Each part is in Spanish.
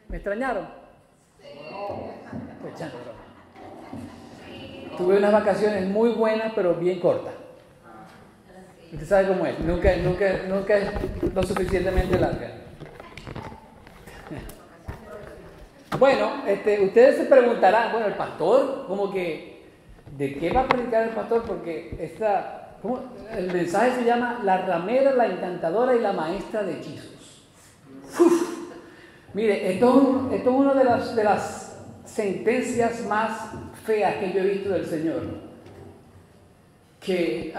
¿Me extrañaron? Pues echando broma. Tuve unas vacaciones muy buenas, pero bien cortas. Usted sabe cómo es. Nunca es lo suficientemente larga. Bueno, ustedes se preguntarán, bueno, el pastor, como que, ¿de qué va a predicar el pastor? Porque el mensaje se llama La ramera, la encantadora y la maestra de hechizos. ¡Uf! Mire, esto es una de las sentencias más feas que yo he visto del Señor. Que,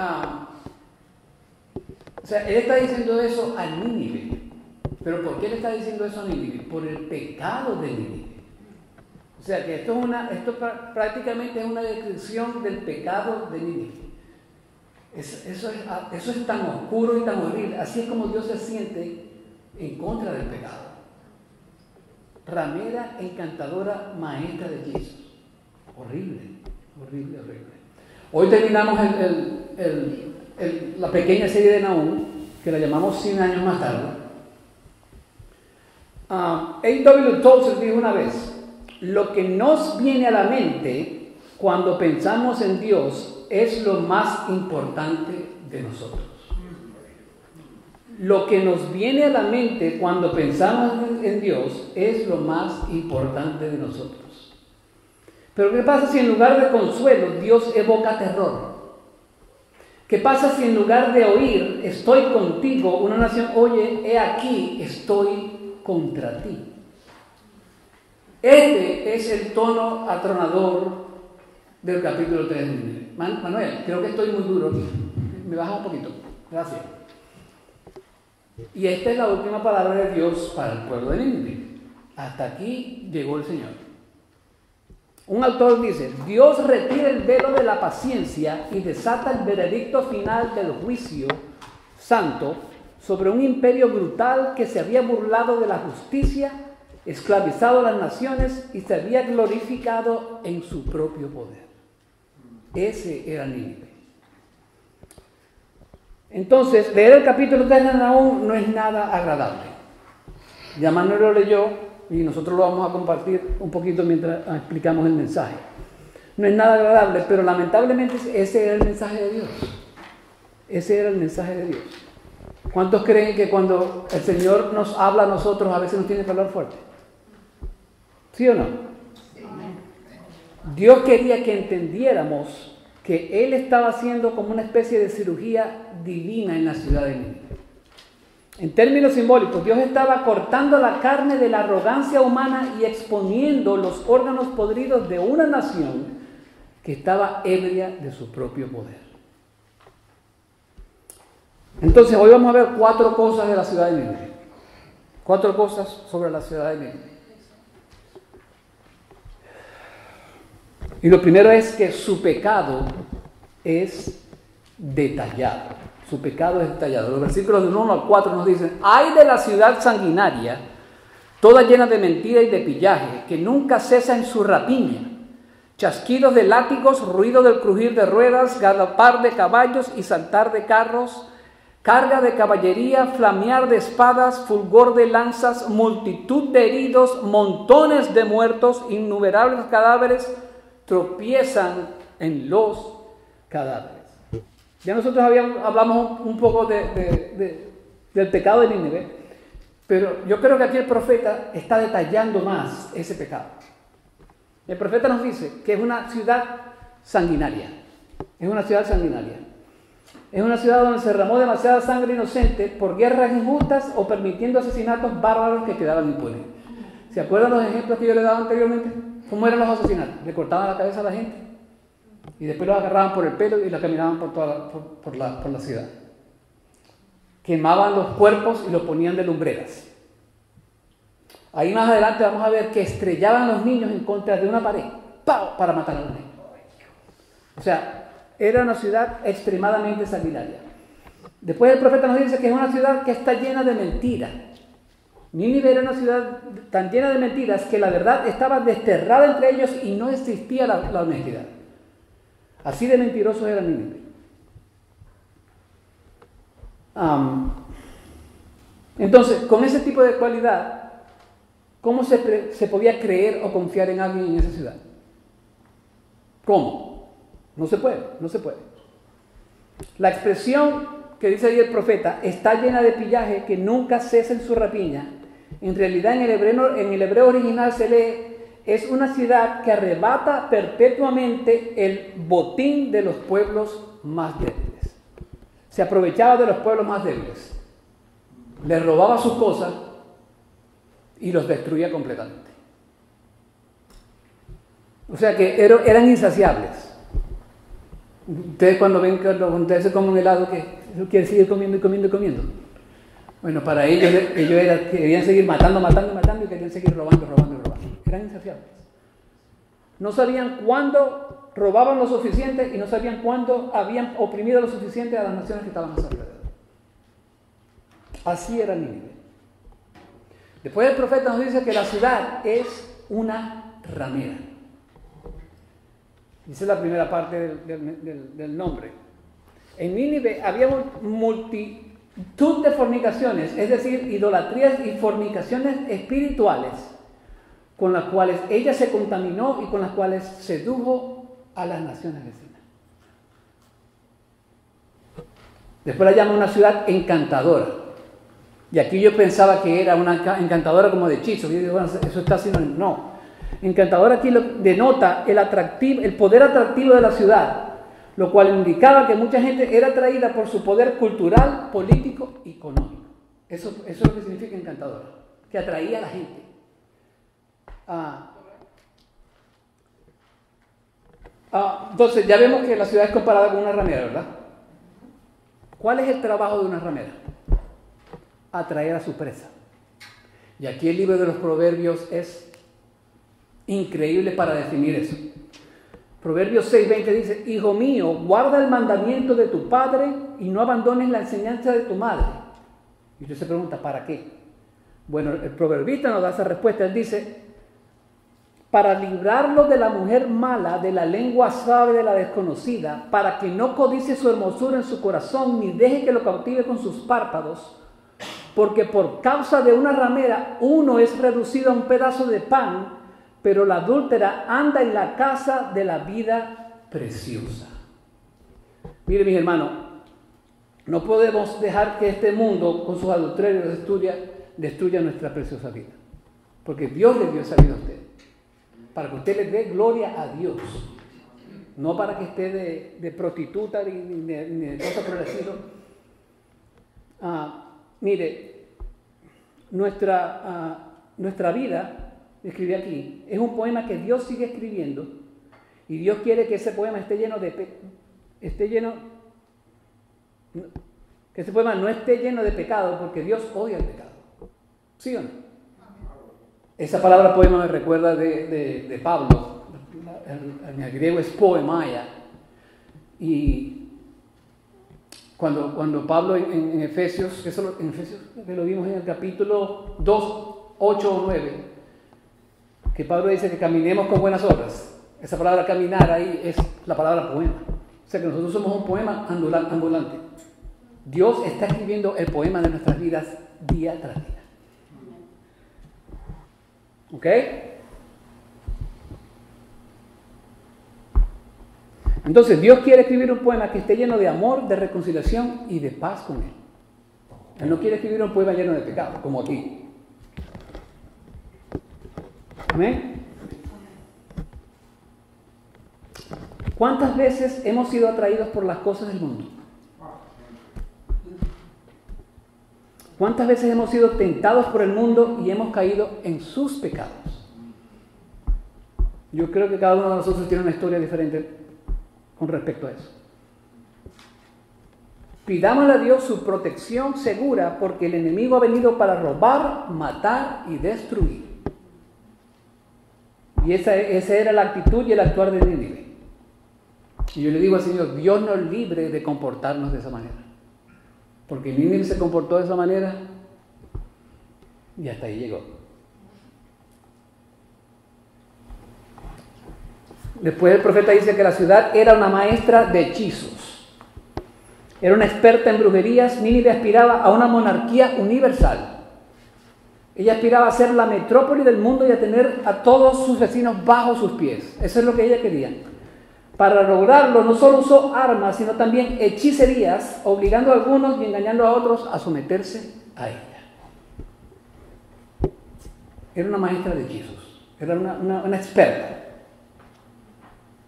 o sea, Él está diciendo eso a Nínive. ¿Pero por qué le está diciendo eso a Nínive? Por el pecado de Nínive. O sea, que esto prácticamente es una descripción del pecado de Nínive. Eso es tan oscuro y tan horrible. Así es como Dios se siente en contra del pecado. Ramera, encantadora, maestra de hechizos. Horrible, horrible, horrible. Hoy terminamos la pequeña serie de Nahum, que la llamamos 100 años más tarde. A.W. Tozer dijo una vez: lo que nos viene a la mente cuando pensamos en Dios es lo más importante de nosotros. Lo que nos viene a la mente cuando pensamos en Dios es lo más importante de nosotros. Pero ¿qué pasa si en lugar de consuelo Dios evoca terror? ¿Qué pasa si en lugar de oír estoy contigo, una nación oye, he aquí, estoy contra ti? Este es el tono atronador del capítulo 3 de Nínive. Manuel, creo que estoy muy duro aquí. Me baja un poquito. Gracias. Y esta es la última palabra de Dios para el pueblo de Nínive. Hasta aquí llegó el Señor. Un autor dice: Dios retira el velo de la paciencia y desata el veredicto final del juicio santo sobre un imperio brutal que se había burlado de la justicia, esclavizado a las naciones y se había glorificado en su propio poder. Ese era Nínive. Entonces, leer el capítulo 3 de Nahum no es nada agradable. Ya Manuel lo leyó y nosotros lo vamos a compartir un poquito mientras explicamos el mensaje. No es nada agradable, pero lamentablemente ese era el mensaje de Dios. Ese era el mensaje de Dios. ¿Cuántos creen que cuando el Señor nos habla a nosotros a veces nos tiene que hablar fuerte? ¿Sí o no? Dios quería que entendiéramos que Él estaba haciendo como una especie de cirugía divina en la ciudad de Nínive. En términos simbólicos, Dios estaba cortando la carne de la arrogancia humana y exponiendo los órganos podridos de una nación que estaba ebria de su propio poder. Entonces, hoy vamos a ver 4 cosas de la ciudad de Nínive. 4 cosas sobre la ciudad de Nínive. Y lo primero es que su pecado es detallado. Su pecado es detallado. Los versículos del 1 al 4 nos dicen: ay de la ciudad sanguinaria, toda llena de mentira y de pillaje, que nunca cesa en su rapiña. Chasquidos de látigos, ruido del crujir de ruedas, galopar de caballos y saltar de carros, carga de caballería, flamear de espadas, fulgor de lanzas, multitud de heridos, montones de muertos, innumerables cadáveres tropiezan en los cadáveres. Ya nosotros hablamos un poco del pecado de Nínive, pero yo creo que aquí el profeta está detallando más ese pecado. El profeta nos dice que es una ciudad sanguinaria. Es una ciudad sanguinaria. Es una ciudad donde se derramó demasiada sangre inocente por guerras injustas o permitiendo asesinatos bárbaros que quedaban impunes. ¿Se acuerdan los ejemplos que yo les daba anteriormente? ¿Cómo eran los asesinatos? Le cortaban la cabeza a la gente y después los agarraban por el pelo y la caminaban por la ciudad. Quemaban los cuerpos y los ponían de lumbreras. Ahí más adelante vamos a ver que estrellaban a los niños en contra de una pared, ¡pau!, para matar a los niños. O sea, era una ciudad extremadamente sanguinaria. Después el profeta nos dice que es una ciudad que está llena de mentiras. Nínive era una ciudad tan llena de mentiras que la verdad estaba desterrada entre ellos y no existía la honestidad. Así de mentirosos era Nínive. Entonces, con ese tipo de cualidad, ¿Cómo se podía creer o confiar en alguien en esa ciudad? ¿Cómo? No se puede, no se puede. La expresión que dice ahí el profeta, está llena de pillaje que nunca cesa en su rapiña. En realidad en el hebreo original se lee, es una ciudad que arrebata perpetuamente el botín de los pueblos más débiles. Se aprovechaba de los pueblos más débiles. Les robaba sus cosas y los destruía completamente. O sea que eran insaciables. Ustedes cuando ustedes se comen un helado, que quieren seguir comiendo y comiendo y comiendo. Bueno, para ellos querían seguir matando y querían seguir robando. Eran insaciables. No sabían cuándo robaban lo suficiente y no sabían cuándo habían oprimido lo suficiente a las naciones que estaban a su alrededor. Así era Nínive. Después el profeta nos dice que la ciudad es una ramera. Esa es la primera parte del nombre. En Nínive había multitud de fornicaciones, es decir, idolatrías y fornicaciones espirituales, con las cuales ella se contaminó y con las cuales sedujo a las naciones vecinas. Después la llama una ciudad encantadora. Y aquí yo pensaba que era una encantadora como de hechizo. Yo digo, bueno, eso está haciendo... No. Encantadora aquí denota el poder atractivo de la ciudad, lo cual indicaba que mucha gente era atraída por su poder cultural, político y económico. Eso es lo que significa encantadora, que atraía a la gente. Entonces ya vemos que la ciudad es comparada con una ramera, ¿verdad? ¿Cuál es el trabajo de una ramera? Atraer a su presa. Y aquí el libro de los Proverbios es increíble para definir eso. Proverbios 6:20 dice, hijo mío, guarda el mandamiento de tu padre y no abandones la enseñanza de tu madre. Y usted se pregunta, ¿para qué? Bueno, el proverbista nos da esa respuesta. Él dice, para librarlo de la mujer mala, de la lengua suave de la desconocida, para que no codicie su hermosura en su corazón, ni deje que lo cautive con sus párpados, porque por causa de una ramera uno es reducido a un pedazo de pan, pero la adúltera anda en la casa de la vida preciosa. Mire, mis hermanos, no podemos dejar que este mundo con sus adulterios destruya nuestra preciosa vida, porque Dios le dio esa vida a usted, para que usted le dé gloria a Dios, no para que esté de prostituta ni de cosas por el estilo. Mire, nuestra vida, escribí aquí, es un poema que Dios sigue escribiendo y Dios quiere que ese poema que ese poema no esté lleno de pecado, porque Dios odia el pecado. ¿Sí o no? Esa palabra poema me recuerda de Pablo, en el griego es poemaia, y cuando Pablo en Efesios, que lo vimos en el capítulo 2, 8 o 9, que Pablo dice que caminemos con buenas obras. Esa palabra caminar ahí es la palabra poema. O sea que nosotros somos un poema ambulante. Dios está escribiendo el poema de nuestras vidas día tras día. ¿Ok? Entonces Dios quiere escribir un poema que esté lleno de amor, de reconciliación y de paz con Él. Él no quiere escribir un poema lleno de pecado, como aquí. ¿Amén? ¿Cuántas veces hemos sido atraídos por las cosas del mundo? ¿Cuántas veces hemos sido tentados por el mundo y hemos caído en sus pecados? Yo creo que cada uno de nosotros tiene una historia diferente con respecto a eso. Pidámosle a Dios su protección segura, porque el enemigo ha venido para robar, matar y destruir. Y esa era la actitud y el actuar de Nínive. Y yo le digo al Señor, Dios nos libre de comportarnos de esa manera. Porque Nínive se comportó de esa manera y hasta ahí llegó. Después el profeta dice que la ciudad era una maestra de hechizos. Era una experta en brujerías. Nínive aspiraba a una monarquía universal. Ella aspiraba a ser la metrópoli del mundo y a tener a todos sus vecinos bajo sus pies. Eso es lo que ella quería. Para lograrlo no solo usó armas, sino también hechicerías, obligando a algunos y engañando a otros a someterse a ella. Era una maestra de hechizos, era una experta.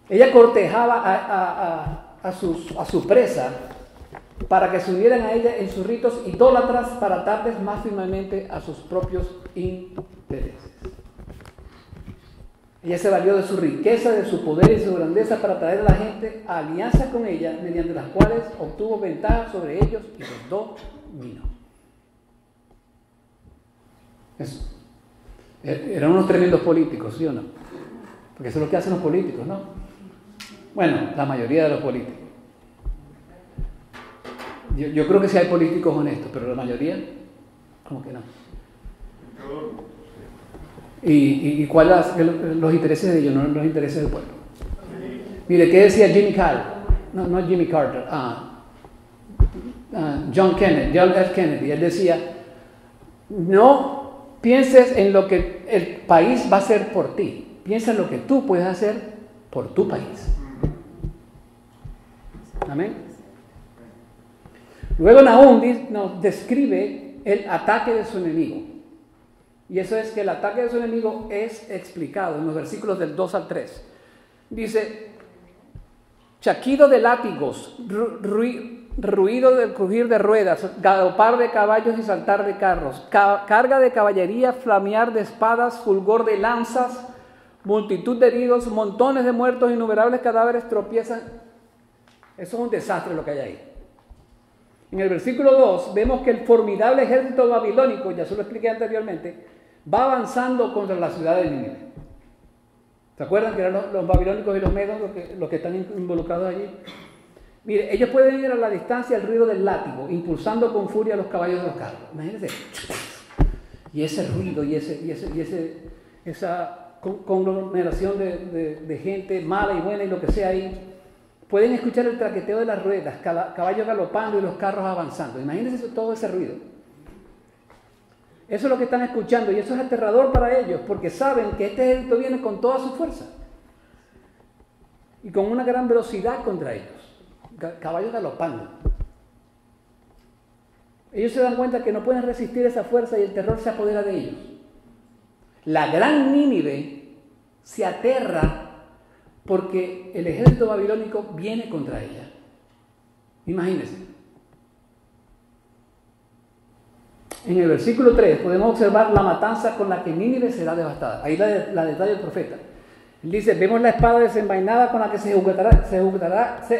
Ella cortejaba a su presa para que se unieran a ella en sus ritos idólatras para atarles más firmemente a sus propios intereses. Ella se valió de su riqueza, de su poder y su grandeza para traer a la gente a alianzas con ella, mediante las cuales obtuvo ventaja sobre ellos y los dominó. Eso. Eran unos tremendos políticos, ¿sí o no? Porque eso es lo que hacen los políticos, ¿no? Bueno, la mayoría de los políticos. Yo creo que sí hay políticos honestos, pero la mayoría, como que no. ¿Y cuáles son los intereses de ellos, no los intereses del pueblo? Mire, ¿qué decía Jimmy Carter? No Jimmy Carter, John F. Kennedy. Él decía, no pienses en lo que el país va a hacer por ti, piensa en lo que tú puedes hacer por tu país. Amén. Luego Nahum nos describe el ataque de su enemigo. Y eso es que el ataque de su enemigo es explicado en los versículos del 2 al 3. Dice, chaquido de látigos, ruido del crujir de ruedas, galopar de caballos y saltar de carros, carga de caballería, flamear de espadas, fulgor de lanzas, multitud de heridos, montones de muertos, innumerables cadáveres tropiezan. Eso es un desastre lo que hay ahí. En el versículo 2 vemos que el formidable ejército babilónico, ya se lo expliqué anteriormente, va avanzando contra la ciudad de Nínive. ¿Se acuerdan que eran los babilónicos y los medos los que están involucrados allí? Mire, ellos pueden ir a la distancia el ruido del látigo, impulsando con furia los caballos de los carros. Imagínense. Y ese ruido y esa conglomeración de gente mala y buena y lo que sea ahí. Pueden escuchar el traqueteo de las ruedas, caballos galopando y los carros avanzando. Imagínense todo ese ruido. Eso es lo que están escuchando y eso es aterrador para ellos porque saben que este ejército viene con toda su fuerza y con una gran velocidad contra ellos. Caballos galopando. Ellos se dan cuenta que no pueden resistir esa fuerza y el terror se apodera de ellos. La gran Nínive se aterra porque el ejército babilónico viene contra ella. Imagínense. En el versículo 3 podemos observar la matanza con la que Nínive será devastada. Ahí la detalla el profeta. Él dice, vemos la espada desenvainada con la que se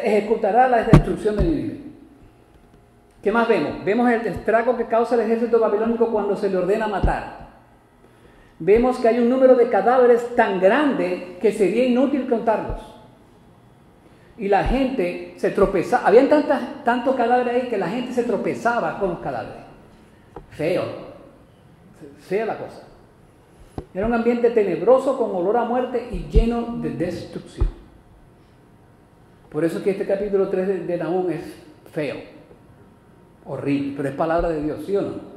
ejecutará la destrucción de Nínive. ¿Qué más vemos? Vemos el estrago que causa el ejército babilónico cuando se le ordena matar. Vemos que hay un número de cadáveres tan grande que sería inútil contarlos. Y la gente se tropezaba. Habían tantos cadáveres ahí que la gente se tropezaba con los cadáveres. Fea la cosa. Era un ambiente tenebroso con olor a muerte y lleno de destrucción. Por eso es que este capítulo 3 de Nahum es feo, horrible, pero es palabra de Dios, ¿sí o no?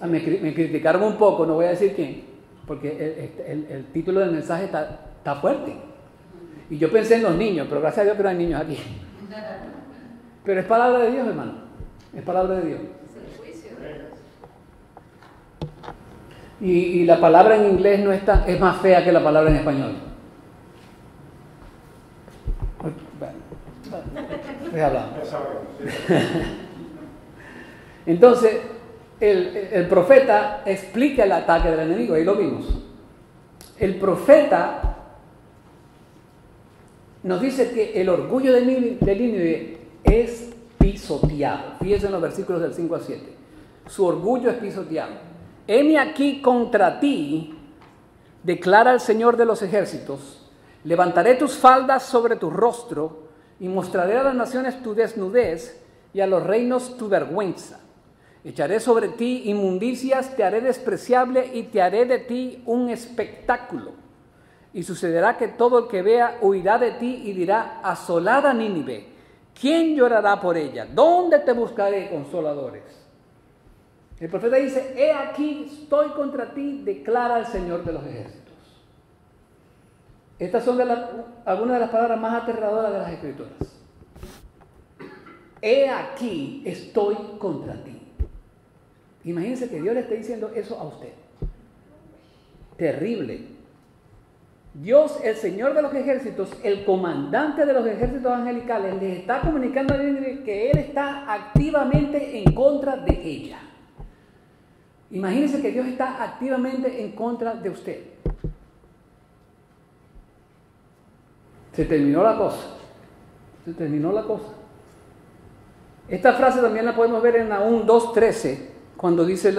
Me criticaron un poco, no voy a decir quién, porque el título del mensaje está fuerte. Y yo pensé en los niños, pero gracias a Dios que no hay niños aquí. Pero es palabra de Dios, hermano. Es palabra de Dios. Y la palabra en inglés no es más fea que la palabra en español. Estoy hablando. Entonces, el profeta explica el ataque del enemigo, ahí lo vimos. El profeta nos dice que el orgullo de Nínive es pisoteado. Fíjense en los versículos del 5 al 7. Su orgullo es pisoteado. Heme aquí contra ti, declara el Señor de los ejércitos, levantaré tus faldas sobre tu rostro y mostraré a las naciones tu desnudez y a los reinos tu vergüenza. Echaré sobre ti inmundicias, te haré despreciable y te haré de ti un espectáculo. Y sucederá que todo el que vea huirá de ti y dirá, asolada Nínive, ¿quién llorará por ella? ¿Dónde te buscaré consoladores? El profeta dice, he aquí, estoy contra ti, declara el Señor de los ejércitos. Estas son algunas de las palabras más aterradoras de las Escrituras. He aquí, estoy contra ti. Imagínense que Dios le esté diciendo eso a usted. Terrible. Dios, el Señor de los ejércitos, el comandante de los ejércitos angelicales, les está comunicando a Nínive que Él está activamente en contra de ella. Imagínense que Dios está activamente en contra de usted. Se terminó la cosa. Se terminó la cosa. Esta frase también la podemos ver en Nahum 2:13, cuando dice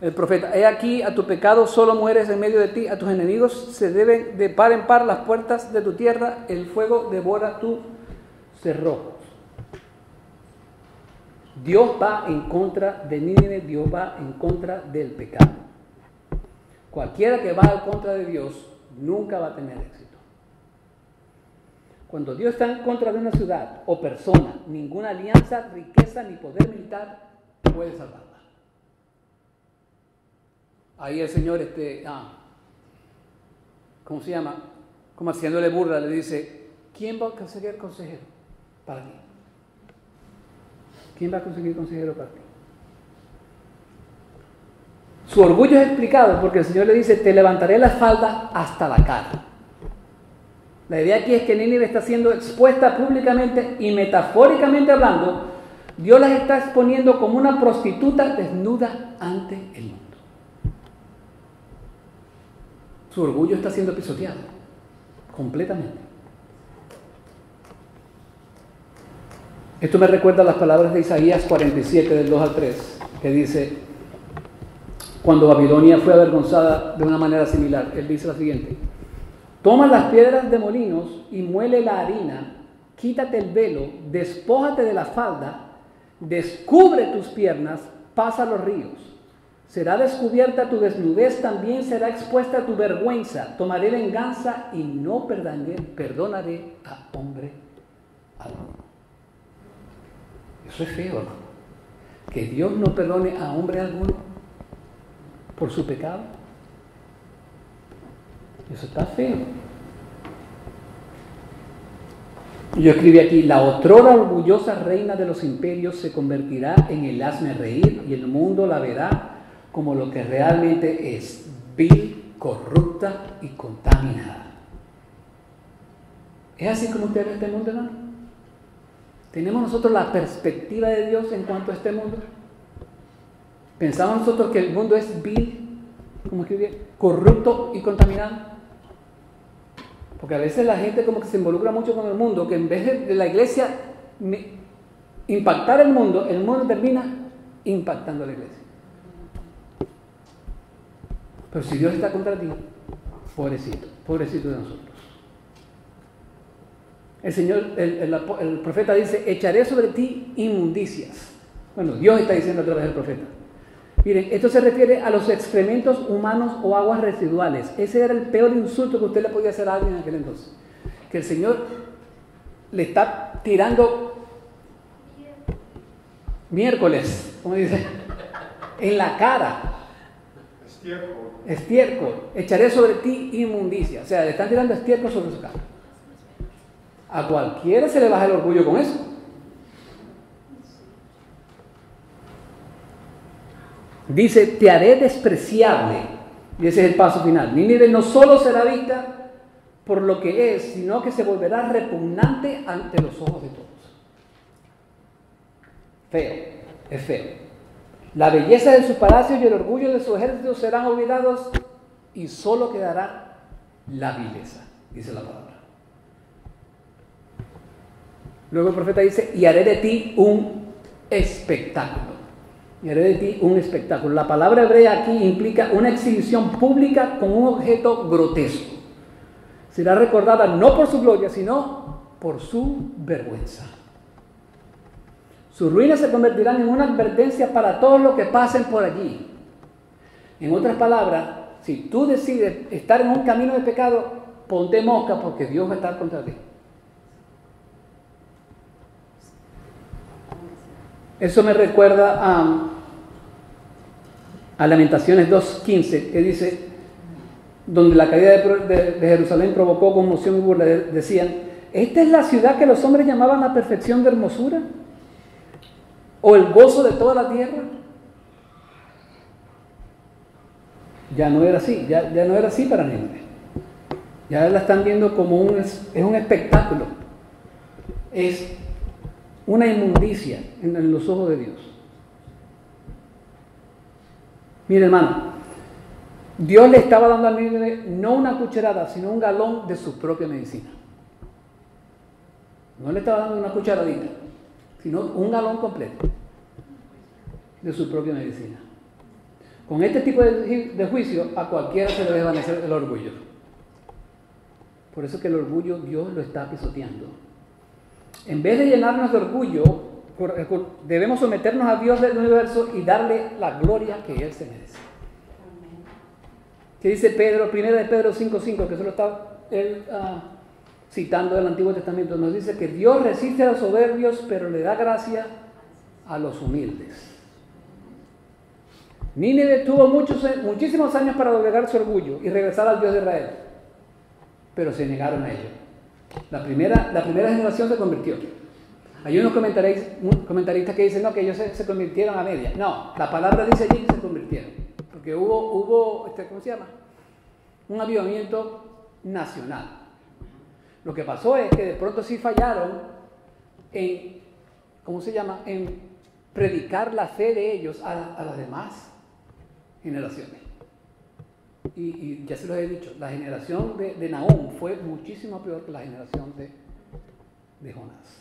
el profeta, he aquí, a tu pecado solo mueres en medio de ti, a tus enemigos se deben de par en par las puertas de tu tierra, el fuego devora tus cerrojos. Dios va en contra de Nínive, Dios va en contra del pecado. Cualquiera que va en contra de Dios nunca va a tener éxito. Cuando Dios está en contra de una ciudad o persona, ninguna alianza, riqueza ni poder militar puede salvarla. Ahí el Señor, ¿cómo se llama? Como haciéndole burla, le dice, ¿quién va a conseguir consejero para ti? ¿Quién va a conseguir consejero para ti? Su orgullo es explicado porque el Señor le dice, te levantaré la falda hasta la cara. La idea aquí es que Nínive está siendo expuesta públicamente y metafóricamente hablando, Dios las está exponiendo como una prostituta desnuda ante el mundo. Su orgullo está siendo pisoteado completamente. Esto me recuerda a las palabras de Isaías 47, del 2 al 3, que dice, cuando Babilonia fue avergonzada de una manera similar, él dice lo siguiente, toma las piedras de molinos y muele la harina, quítate el velo, despójate de la falda, descubre tus piernas, pasa los ríos. Será descubierta tu desnudez, también será expuesta tu vergüenza. Tomaré venganza y no perdonaré a hombre alguno. Eso es feo, ¿no? Que Dios no perdone a hombre alguno por su pecado. Eso está feo. Yo escribí aquí, la otrora orgullosa reina de los imperios se convertirá en el hazme reír y el mundo la verá como lo que realmente es, vil, corrupta y contaminada. ¿Es así como usted ve este mundo, hermano? ¿Tenemos nosotros la perspectiva de Dios en cuanto a este mundo? ¿Pensamos nosotros que el mundo es vil, como escribí, corrupto y contaminado? Porque a veces la gente como que se involucra mucho con el mundo, que en vez de la iglesia impactar el mundo termina impactando a la iglesia. Pero si Dios está contra ti, pobrecito de nosotros. El Señor, el profeta dice, echaré sobre ti inmundicias. Bueno, Dios está diciendo a través del profeta. Miren, esto se refiere a los excrementos humanos o aguas residuales. Ese era el peor insulto que usted le podía hacer a alguien en aquel entonces. Que el Señor le está tirando miércoles, como dice, en la cara. Estiércol. Echaré sobre ti inmundicia. O sea, le están tirando estiércol sobre su cara. A cualquiera se le baja el orgullo con eso. Dice, te haré despreciable. Y ese es el paso final. Nínive no solo será vista por lo que es, sino que se volverá repugnante ante los ojos de todos. Feo, es feo. La belleza de sus palacios y el orgullo de sus ejércitos serán olvidados y solo quedará la vileza, dice la palabra. Luego el profeta dice, y haré de ti un espectáculo. Y haré de ti un espectáculo. La palabra hebrea aquí implica una exhibición pública con un objeto grotesco. Será recordada no por su gloria, sino por su vergüenza. Sus ruinas se convertirán en una advertencia para todos los que pasen por allí. En otras palabras, si tú decides estar en un camino de pecado, ponte mosca porque Dios va a estar contra ti. Eso me recuerda a Lamentaciones 2:15, que dice, donde la caída de Jerusalén provocó conmoción y burla, decían, ¿esta es la ciudad que los hombres llamaban la perfección de hermosura? ¿O el gozo de toda la tierra? Ya no era así, ya no era así para Nínive. Ya la están viendo como es un espectáculo, es una inmundicia en los ojos de Dios. Mire, hermano, Dios le estaba dando a Nínive no una cucharada, sino un galón de su propia medicina. No le estaba dando una cucharadita, sino un galón completo de su propia medicina. Con este tipo de juicio, a cualquiera se le desvanece el orgullo. Por eso que el orgullo Dios lo está pisoteando. En vez de llenarnos de orgullo, debemos someternos a Dios del universo y darle la gloria que Él se merece. ¿Qué dice Pedro? Primera de Pedro 5:5, que solo está él citando del Antiguo Testamento. Nos dice que Dios resiste a los soberbios, pero le da gracia a los humildes. Nínive tuvo muchísimos años para doblegar su orgullo y regresar al Dios de Israel, pero se negaron a ello. La primera generación se convirtió. Hay unos comentaristas que dicen no, que ellos se convirtieron a media. No, la palabra dice allí que se convirtieron, porque hubo ¿cómo se llama? Un avivamiento nacional. Lo que pasó es que de pronto sí fallaron en, ¿cómo se llama?, en predicar la fe de ellos a las demás generaciones. Y ya se los he dicho, la generación de Nahum fue muchísimo peor que la generación de Jonás.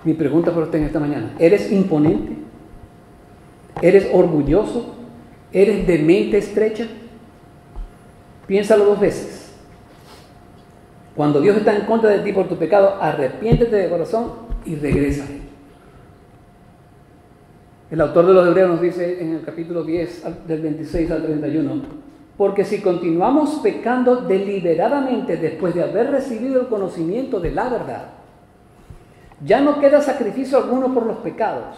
Mi pregunta para usted en esta mañana: ¿eres imponente? ¿Eres orgulloso? ¿Eres de mente estrecha? Piénsalo 2 veces. Cuando Dios está en contra de ti por tu pecado, arrepiéntete de corazón y regresa. El autor de los Hebreos nos dice en el capítulo 10, del 26 al 31, porque si continuamos pecando deliberadamente después de haber recibido el conocimiento de la verdad, ya no queda sacrificio alguno por los pecados,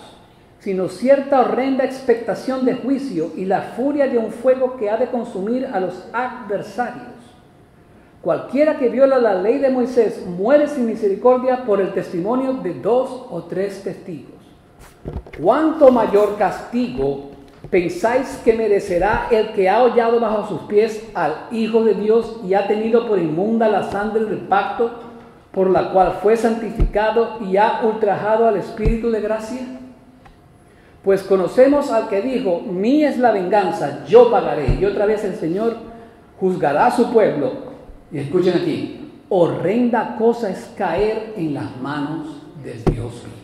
sino cierta horrenda expectación de juicio y la furia de un fuego que ha de consumir a los adversarios. Cualquiera que viola la ley de Moisés muere sin misericordia por el testimonio de 2 o 3 testigos. ¿Cuánto mayor castigo pensáis que merecerá el que ha hollado bajo sus pies al Hijo de Dios y ha tenido por inmunda la sangre del pacto por la cual fue santificado y ha ultrajado al Espíritu de gracia? Pues conocemos al que dijo, mía es la venganza, yo pagaré. Y otra vez el Señor juzgará a su pueblo. Y escuchen aquí, horrenda cosa es caer en las manos del Dios vivo.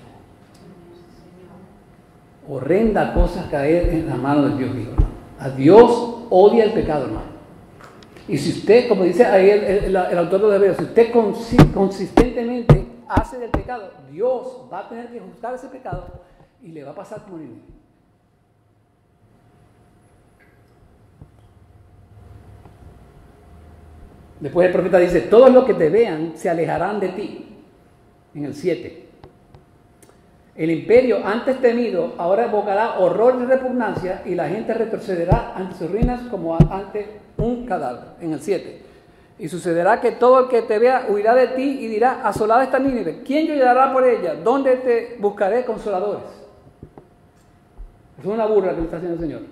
Horrenda cosa es caer en las manos del Dios vivo. A Dios odia el pecado, hermano. Y si usted, como dice ahí el autor de los Hebreos, si usted consistentemente hace del pecado, Dios va a tener que juzgar ese pecado y le va a pasar como Nínive. Después el profeta dice, todos los que te vean se alejarán de ti. En el 7. El imperio antes temido ahora evocará horror y repugnancia y la gente retrocederá ante sus ruinas como ante un cadáver. En el 7. Y sucederá que todo el que te vea huirá de ti y dirá, asolada está Nínive, ¿quién llorará por ella? ¿Dónde te buscaré consoladores? Es una burla que le está haciendo el Señor.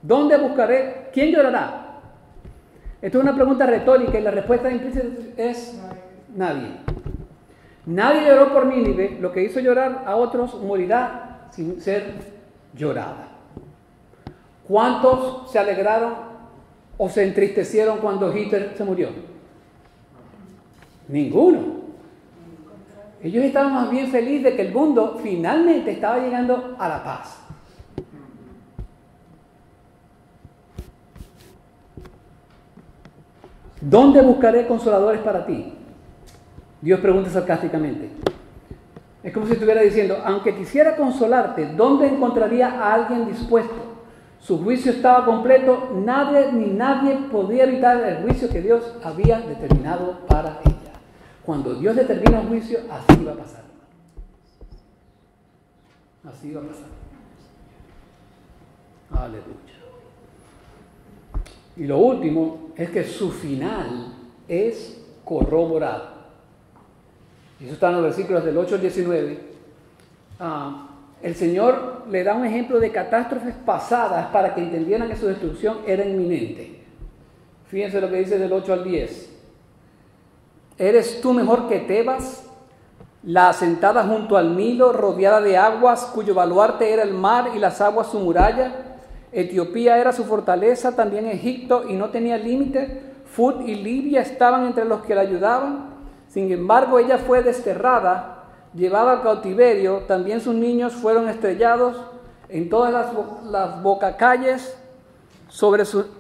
¿Dónde buscaré? ¿Quién llorará? Esto es una pregunta retórica y la respuesta implícita es nadie. Nadie lloró por Nínive, lo que hizo llorar a otros morirá sin ser llorada. ¿Cuántos se alegraron o se entristecieron cuando Hitler se murió? Ninguno. Ellos estaban más bien felices de que el mundo finalmente estaba llegando a la paz. ¿Dónde buscaré consoladores para ti? Dios pregunta sarcásticamente. Es como si estuviera diciendo, aunque quisiera consolarte, ¿dónde encontraría a alguien dispuesto? Su juicio estaba completo, nadie podía evitar el juicio que Dios había determinado para ella. Cuando Dios determina un juicio, así va a pasar. Así va a pasar. Aleluya. Y lo último es que su final es corroborado. Y eso está en los versículos del 8 al 19. El Señor le da un ejemplo de catástrofes pasadas para que entendieran que su destrucción era inminente. Fíjense lo que dice del 8 al 10. ¿Eres tú mejor que Tebas, la asentada junto al Nilo, rodeada de aguas, cuyo baluarte era el mar y las aguas su muralla? Etiopía era su fortaleza, también Egipto, y no tenía límite. Fut y Libia estaban entre los que la ayudaban. Sin embargo, ella fue desterrada, llevada al cautiverio. También sus niños fueron estrellados en todas las bocacalles.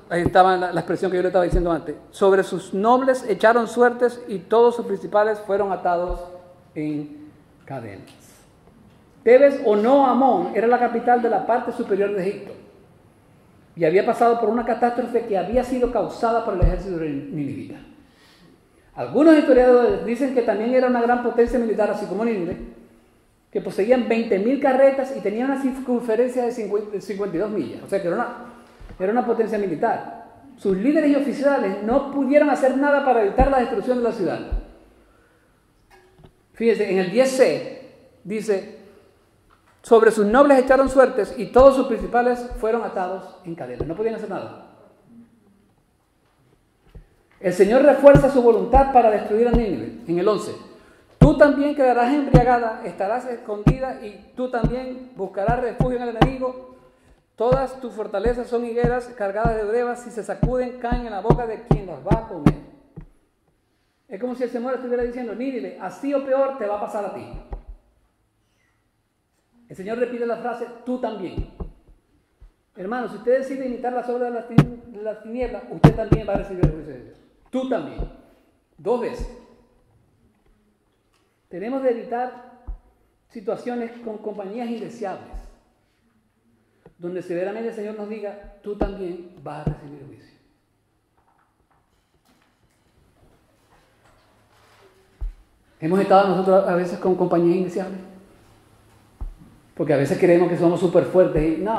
Ahí estaba la expresión que yo le estaba diciendo antes. Sobre sus nobles echaron suertes y todos sus principales fueron atados en cadenas. Tebes o no Amón era la capital de la parte superior de Egipto y había pasado por una catástrofe que había sido causada por el ejército ninivita. Algunos historiadores dicen que también era una gran potencia militar, así como Nínive, que poseían 20.000 carretas y tenían una circunferencia de 52 millas, o sea que era una potencia militar. Sus líderes y oficiales no pudieron hacer nada para evitar la destrucción de la ciudad. Fíjense, en el 10c dice: sobre sus nobles echaron suertes y todos sus principales fueron atados en cadenas. No podían hacer nada. El Señor refuerza su voluntad para destruir a Nínive. En el 11: tú también quedarás embriagada, estarás escondida y tú también buscarás refugio en el enemigo. Todas tus fortalezas son higueras cargadas de brevas, si se sacuden caen en la boca de quien las va a comer. Es como si el Señor estuviera diciendo: Nínive, así o peor te va a pasar a ti. El Señor repite la frase: tú también. Hermano, si usted decide imitar las obras de las tinieblas, usted también va a recibir el juicio de Dios. Tú también. 2 veces. Tenemos de evitar situaciones con compañías indeseables, donde severamente el Señor nos diga: tú también vas a recibir el juicio. Hemos estado nosotros a veces con compañías indeseables, porque a veces creemos que somos súper fuertes y no,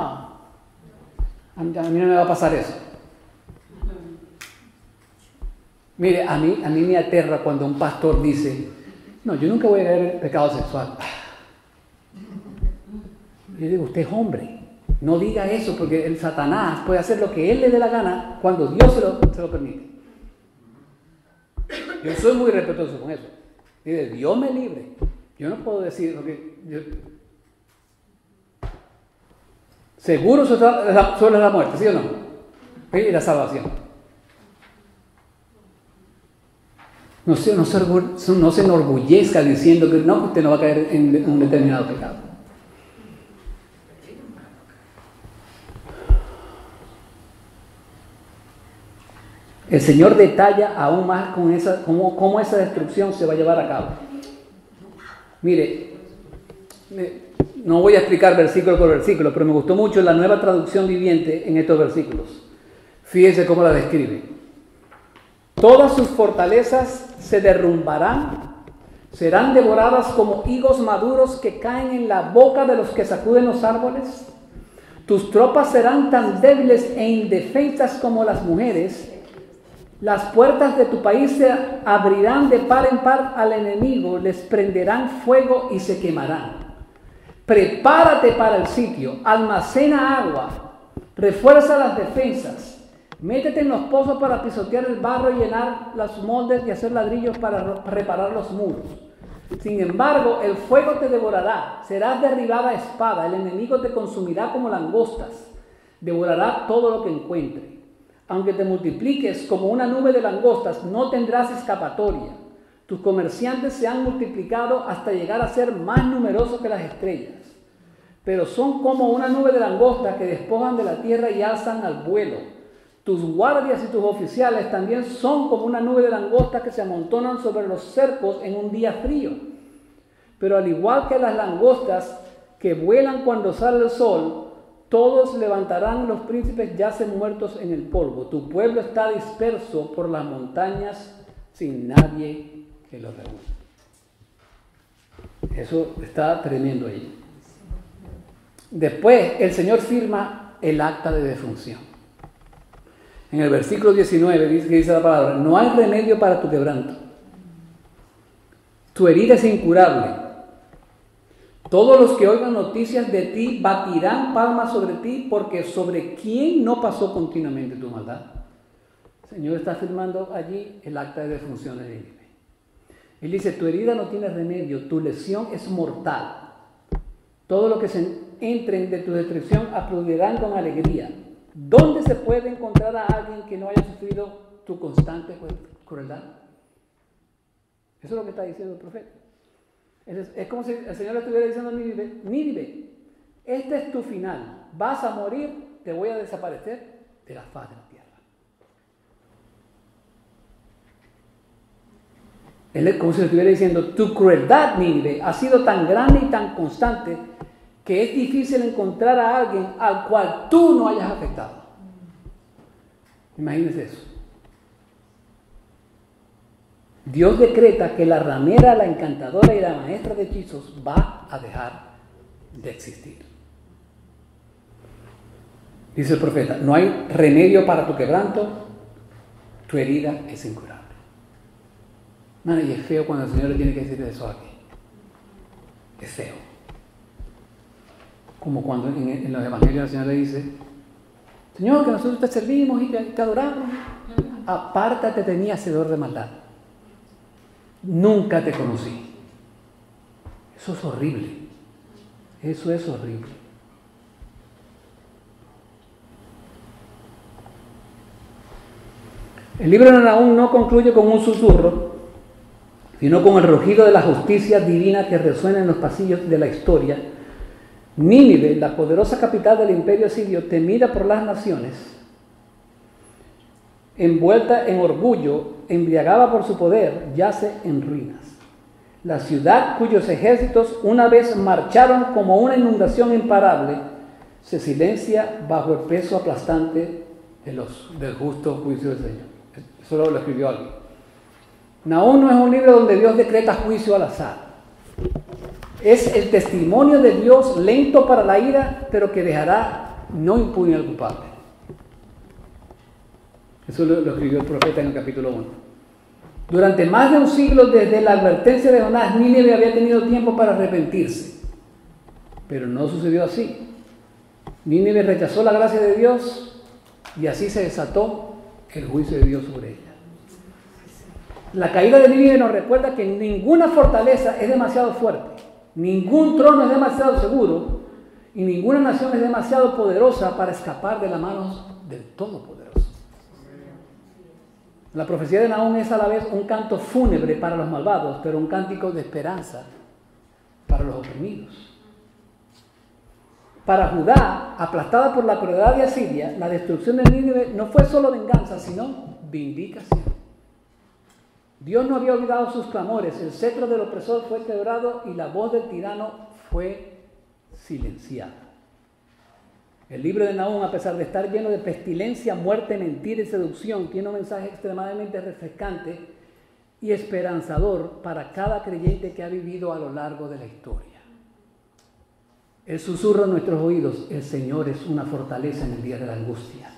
a mí no me va a pasar eso. Mire, a mí me aterra cuando un pastor dice: no, yo nunca voy a caer en pecado sexual. Yo digo: usted es hombre, no diga eso, porque el Satanás puede hacer lo que él le dé la gana cuando Dios se lo permite. Yo soy muy respetuoso con eso. Dice: Dios me libre. Yo no puedo decir lo que seguro solo es la muerte, ¿sí o no? Y la salvación. No se enorgullezca diciendo que no, usted no va a caer en un determinado pecado. El Señor detalla aún más cómo esa destrucción se va a llevar a cabo. Mire, no voy a explicar versículo por versículo, pero me gustó mucho la Nueva Traducción Viviente en estos versículos. Fíjense cómo la describe. Todas sus fortalezas se derrumbarán, serán devoradas como higos maduros que caen en la boca de los que sacuden los árboles. Tus tropas serán tan débiles e indefensas como las mujeres. Las puertas de tu país se abrirán de par en par al enemigo, les prenderán fuego y se quemarán. Prepárate para el sitio, almacena agua, refuerza las defensas. Métete en los pozos para pisotear el barro y llenar los moldes y hacer ladrillos para reparar los muros. Sin embargo, el fuego te devorará, serás derribada a espada, el enemigo te consumirá como langostas, devorará todo lo que encuentre. Aunque te multipliques como una nube de langostas, no tendrás escapatoria. Tus comerciantes se han multiplicado hasta llegar a ser más numerosos que las estrellas. Pero son como una nube de langostas que despojan de la tierra y alzan al vuelo. Tus guardias y tus oficiales también son como una nube de langostas que se amontonan sobre los cercos en un día frío. Pero al igual que las langostas que vuelan cuando sale el sol, todos levantarán, los príncipes yacen muertos en el polvo. Tu pueblo está disperso por las montañas sin nadie que lo reúna. Eso está tremendo ahí. Después el Señor firma el acta de defunción. En el versículo 19 dice la palabra: no hay remedio para tu quebranto. Tu herida es incurable. Todos los que oigan noticias de ti batirán palmas sobre ti, porque sobre quién no pasó continuamente tu maldad. El Señor está firmando allí el acta de defunción de Nínive. Él dice: tu herida no tiene remedio, tu lesión es mortal. Todo lo que se entren de tu destrucción aplaudirán con alegría. ¿Dónde se puede encontrar a alguien que no haya sufrido tu constante crueldad? Eso es lo que está diciendo el profeta. Es como si el Señor le estuviera diciendo a Nínive: Nínive, este es tu final. Vas a morir, te voy a desaparecer de la faz de la tierra. Él es como si le estuviera diciendo: tu crueldad, Nínive, ha sido tan grande y tan constante que es difícil encontrar a alguien al cual tú no hayas afectado. Imagínense eso. Dios decreta que la ramera, la encantadora y la maestra de hechizos va a dejar de existir. Dice el profeta: no hay remedio para tu quebranto, tu herida es incurable. Man, y es feo cuando el Señor le tiene que decir eso aquí. Es feo. Como cuando en los evangelios el Señor le dice: Señor, que nosotros te servimos y te adoramos. Apártate de mí, hacedor de maldad. Nunca te conocí. Eso es horrible. Eso es horrible. El libro de Nahum no concluye con un susurro, sino con el rugido de la justicia divina que resuena en los pasillos de la historia. Nínive, la poderosa capital del imperio asirio, temida por las naciones, envuelta en orgullo, embriagada por su poder, yace en ruinas. La ciudad cuyos ejércitos una vez marcharon como una inundación imparable, se silencia bajo el peso aplastante del justo juicio del Señor. Eso lo escribió alguien. Nahum no es un libro donde Dios decreta juicio al azar. Es el testimonio de Dios lento para la ira, pero que dejará no impune al culpable. Eso lo escribió el profeta en el capítulo 1. Durante más de un siglo desde la advertencia de Jonás, Nínive había tenido tiempo para arrepentirse. Pero no sucedió así. Nínive rechazó la gracia de Dios y así se desató el juicio de Dios sobre ella. La caída de Nínive nos recuerda que ninguna fortaleza es demasiado fuerte. Ningún trono es demasiado seguro y ninguna nación es demasiado poderosa para escapar de las manos del Todopoderoso. La profecía de Nahum es a la vez un canto fúnebre para los malvados, pero un cántico de esperanza para los oprimidos. Para Judá, aplastada por la crueldad de Asiria, la destrucción de Nínive no fue solo venganza, sino vindicación. Dios no había olvidado sus clamores, el cetro del opresor fue quebrado y la voz del tirano fue silenciada. El libro de Nahum, a pesar de estar lleno de pestilencia, muerte, mentira y seducción, tiene un mensaje extremadamente refrescante y esperanzador para cada creyente que ha vivido a lo largo de la historia. El susurro en nuestros oídos: el Señor es una fortaleza en el día de la angustia.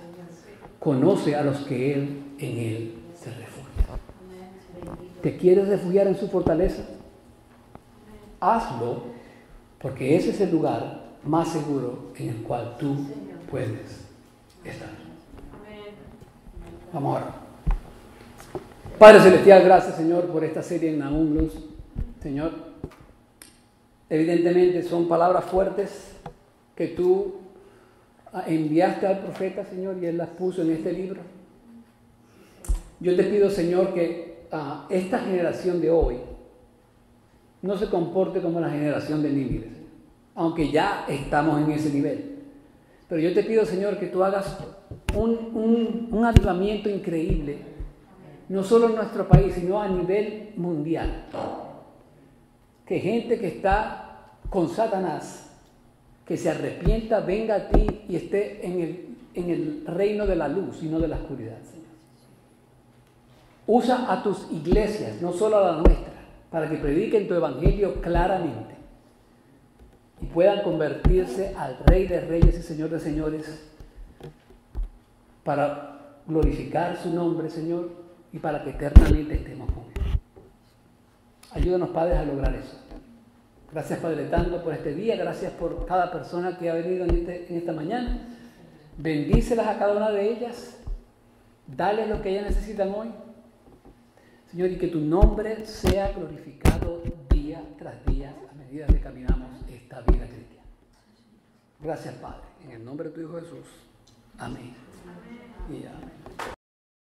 Conoce a los que en Él se refugian. ¿Te quieres refugiar en su fortaleza? Hazlo, porque ese es el lugar más seguro en el cual tú puedes estar. Vamos ahora. Padre Celestial, gracias, Señor, por esta serie en Nahum, Luz. Señor, evidentemente son palabras fuertes que tú enviaste al profeta, Señor, y él las puso en este libro. Yo te pido, Señor, que esta generación de hoy no se comporte como la generación de Nínive, aunque ya estamos en ese nivel. Pero yo te pido, Señor, que tú hagas un avivamiento increíble, no solo en nuestro país, sino a nivel mundial. Que gente que está con Satanás, que se arrepienta, venga a ti y esté en el reino de la luz y no de la oscuridad, Señor. Usa a tus iglesias, no solo a la nuestra, para que prediquen tu evangelio claramente. y puedan convertirse al Rey de Reyes y Señor de Señores para glorificar su nombre, Señor, y para que eternamente estemos con Él. Ayúdanos, Padres, a lograr eso. Gracias, Padre Tanto, por este día. Gracias por cada persona que ha venido en esta mañana. Bendícelas a cada una de ellas. Dales lo que ellas necesitan hoy. Señor, y que tu nombre sea glorificado día tras día a medida que caminamos esta vida cristiana. Gracias, Padre. En el nombre de tu Hijo Jesús. Amén. Y amén.